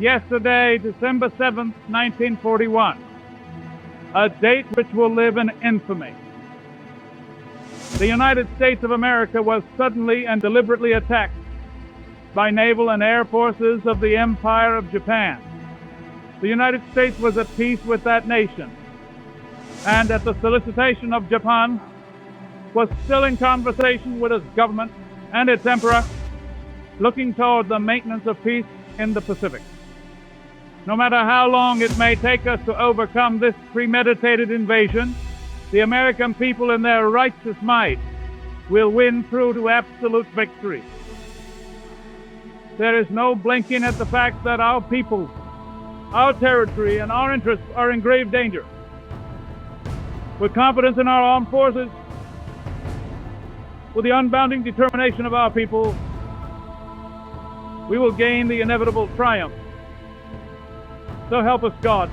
yesterday, December 7th, 1941, a date which will live in infamy. The United States of America was suddenly and deliberately attacked by naval and air forces of the Empire of Japan. The United States was at peace with that nation, and at the solicitation of Japan, was still in conversation with its government and its emperor, looking toward the maintenance of peace in the Pacific. No matter how long it may take us to overcome this premeditated invasion, the American people in their righteous might will win through to absolute victory. There is no blinking at the fact that our people, our territory, and our interests are in grave danger. With confidence in our armed forces, with the unbounding determination of our people, we will gain the inevitable triumph. So help us God.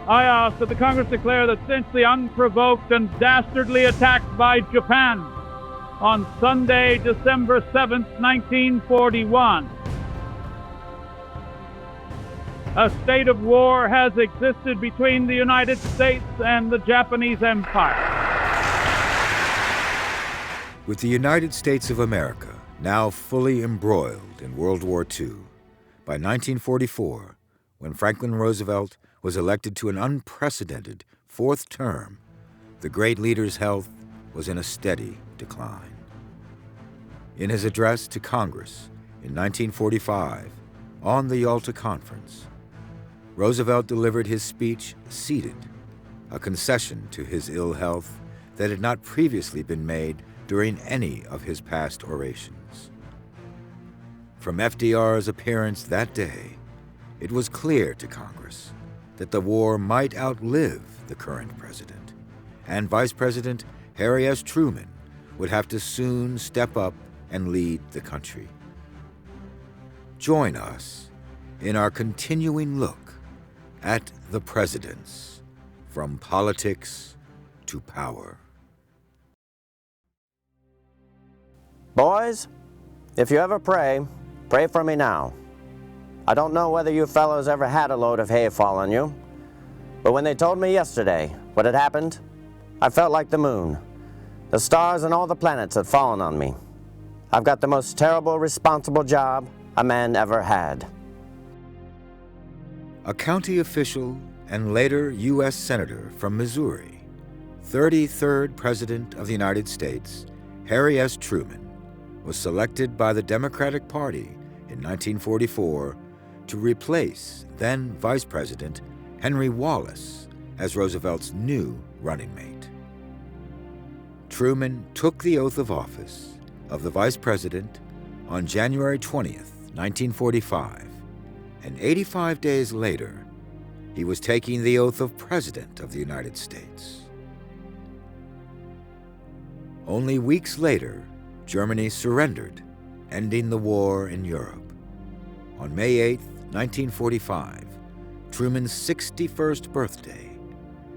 I ask that the Congress declare that since the unprovoked and dastardly attack by Japan on Sunday, December 7th, 1941, a state of war has existed between the United States and the Japanese Empire. With the United States of America now fully embroiled in World War II, by 1944, when Franklin Roosevelt was elected to an unprecedented fourth term, the great leader's health was in a steady decline. In his address to Congress in 1945, on the Yalta Conference, Roosevelt delivered his speech seated, a concession to his ill health that had not previously been made during any of his past orations. From FDR's appearance that day, it was clear to Congress that the war might outlive the current president, and Vice President Harry S. Truman would have to soon step up and lead the country. Join us in our continuing look at the presidents, from politics to power. Boys, if you ever pray, pray for me now. I don't know whether you fellows ever had a load of hay fall on you, but when they told me yesterday what had happened, I felt like the moon. The stars and all the planets had fallen on me. I've got the most terrible, responsible job a man ever had. A county official and later U.S. Senator from Missouri, 33rd President of the United States, Harry S. Truman, was selected by the Democratic Party in 1944 to replace then Vice President Henry Wallace as Roosevelt's new running mate. Truman took the oath of office of the Vice President on January 20th, 1945, and 85 days later, he was taking the oath of President of the United States. Only weeks later, Germany surrendered, ending the war in Europe. On May 8, 1945, Truman's 61st birthday,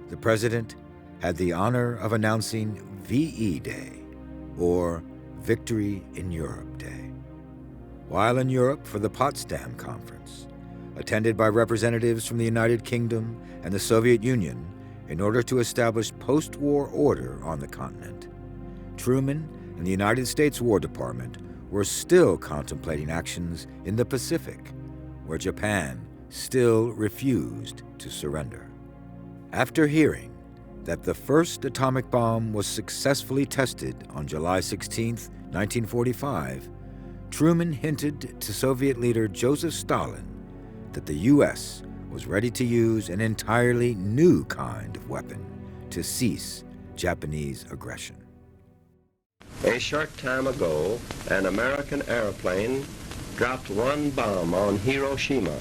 the president had the honor of announcing VE Day, or Victory in Europe Day. While in Europe for the Potsdam Conference, attended by representatives from the United Kingdom and the Soviet Union in order to establish post-war order on the continent, Truman and the United States War Department were still contemplating actions in the Pacific, where Japan still refused to surrender. After hearing that the first atomic bomb was successfully tested on July 16, 1945, Truman hinted to Soviet leader Joseph Stalin that the U.S. was ready to use an entirely new kind of weapon to cease Japanese aggression. A short time ago, an American airplane dropped one bomb on Hiroshima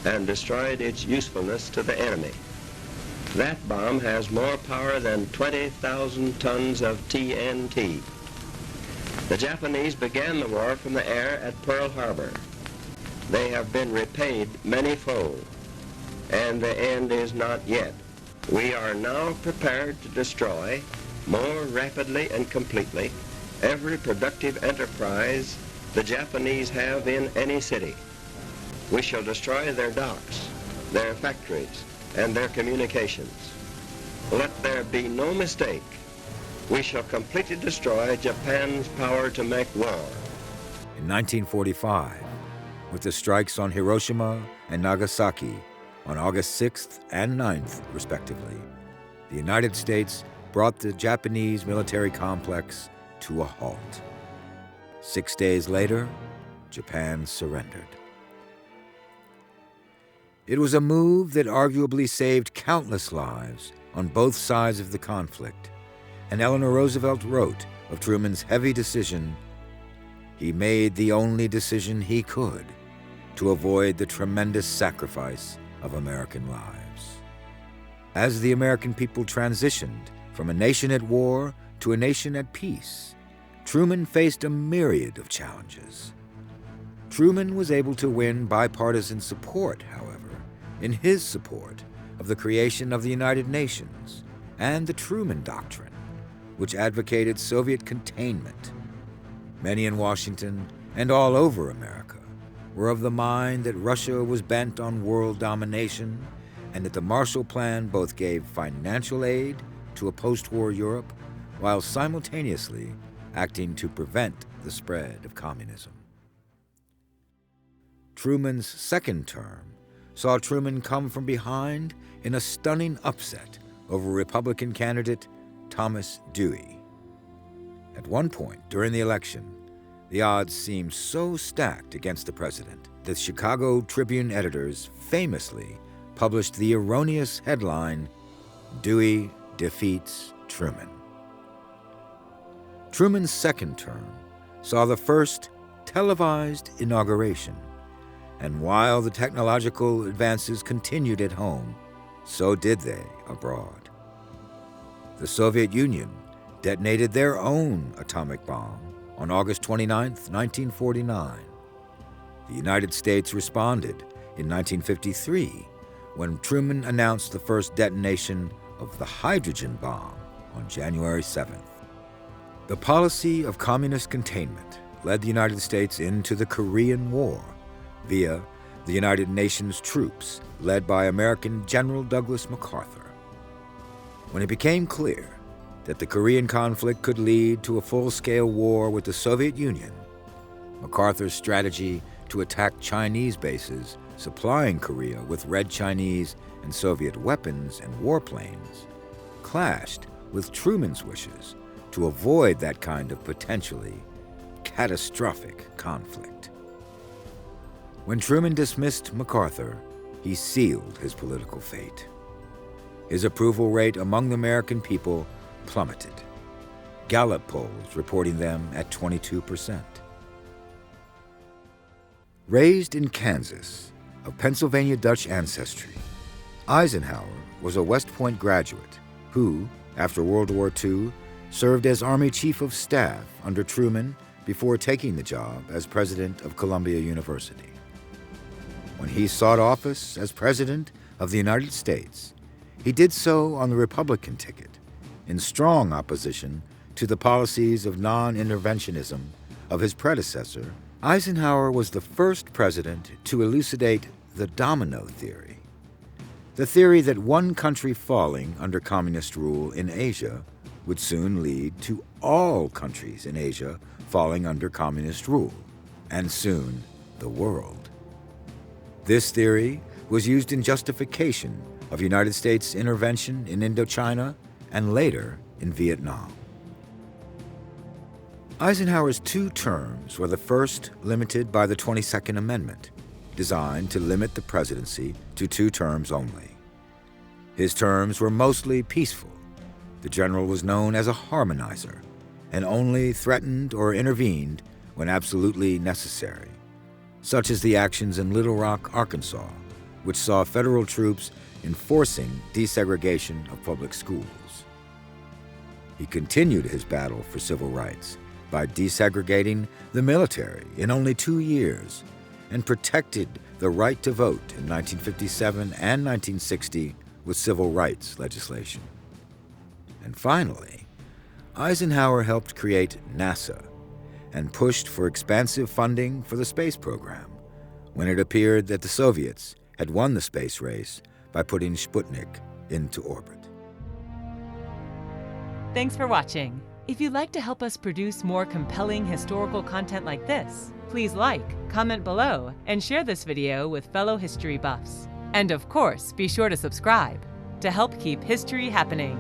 and destroyed its usefulness to the enemy. That bomb has more power than 20,000 tons of TNT. The Japanese began the war from the air at Pearl Harbor. They have been repaid many-fold, and the end is not yet. We are now prepared to destroy more rapidly and completely every productive enterprise the Japanese have in any city. We shall destroy their docks, their factories, and their communications. Let there be no mistake. We shall completely destroy Japan's power to make war. In 1945, with the strikes on Hiroshima and Nagasaki on August 6th and 9th, respectively, the United States brought the Japanese military complex to a halt. 6 days later, Japan surrendered. It was a move that arguably saved countless lives on both sides of the conflict, and Eleanor Roosevelt wrote of Truman's heavy decision, "He made the only decision he could to avoid the tremendous sacrifice of American lives." As the American people transitioned from a nation at war to a nation at peace, Truman faced a myriad of challenges. Truman was able to win bipartisan support, however, in his support of the creation of the United Nations and the Truman Doctrine, which advocated Soviet containment. Many in Washington and all over America were of the mind that Russia was bent on world domination and that the Marshall Plan both gave financial aid to a post-war Europe while simultaneously acting to prevent the spread of communism. Truman's second term saw Truman come from behind in a stunning upset over Republican candidate Thomas Dewey. At one point during the election, the odds seemed so stacked against the president that Chicago Tribune editors famously published the erroneous headline, "Dewey defeats Truman." Truman's second term saw the first televised inauguration, and while the technological advances continued at home, so did they abroad. The Soviet Union detonated their own atomic bomb on August 29, 1949. The United States responded in 1953 when Truman announced the first detonation of the hydrogen bomb on January 7th. The policy of communist containment led the United States into the Korean War via the United Nations troops led by American General Douglas MacArthur. When it became clear that the Korean conflict could lead to a full-scale war with the Soviet Union, MacArthur's strategy to attack Chinese bases supplying Korea with Red Chinese and Soviet weapons and warplanes clashed with Truman's wishes to avoid that kind of potentially catastrophic conflict. When Truman dismissed MacArthur, he sealed his political fate. His approval rate among the American people plummeted, Gallup polls reporting them at 22%. Raised in Kansas, of Pennsylvania Dutch ancestry, Eisenhower was a West Point graduate who, after World War II, served as Army Chief of Staff under Truman before taking the job as president of Columbia University. When he sought office as President of the United States, he did so on the Republican ticket, in strong opposition to the policies of non-interventionism of his predecessor. Eisenhower was the first president to elucidate the domino theory, the theory that one country falling under communist rule in Asia would soon lead to all countries in Asia falling under communist rule, and soon the world. This theory was used in justification of United States intervention in Indochina and later in Vietnam. Eisenhower's 2 terms were the first limited by the 22nd Amendment, designed to limit the presidency to 2 terms only. His terms were mostly peaceful. The general was known as a harmonizer and only threatened or intervened when absolutely necessary, such as the actions in Little Rock, Arkansas, which saw federal troops enforcing desegregation of public schools. He continued his battle for civil rights by desegregating the military in only 2 years and protected the right to vote in 1957 and 1960 with civil rights legislation. And finally, Eisenhower helped create NASA and pushed for expansive funding for the space program, when it appeared that the Soviets had won the space race by putting Sputnik into orbit. Thanks for watching. If you'd like to help us produce more compelling historical content like this, please like, comment below, and share this video with fellow history buffs. And of course, be sure to subscribe to help keep history happening.